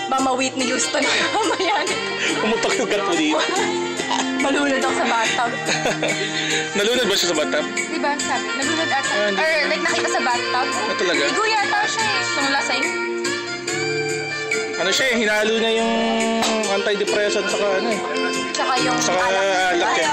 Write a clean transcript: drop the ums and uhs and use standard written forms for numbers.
Mama Whitney Houston. Mamaya. Pumutok yung gat mo dito. Malunod ako sa bathtub. Nalunod ba siya sa bathtub? Diba sabi? Nalunod ata. Or like nakita sa bathtub. Talaga? Ligo yata siya eh. Nung lasing. Ano siya eh, hinalo niya yung antidepressant saka ano eh. Tsaka yung Saka alak eh.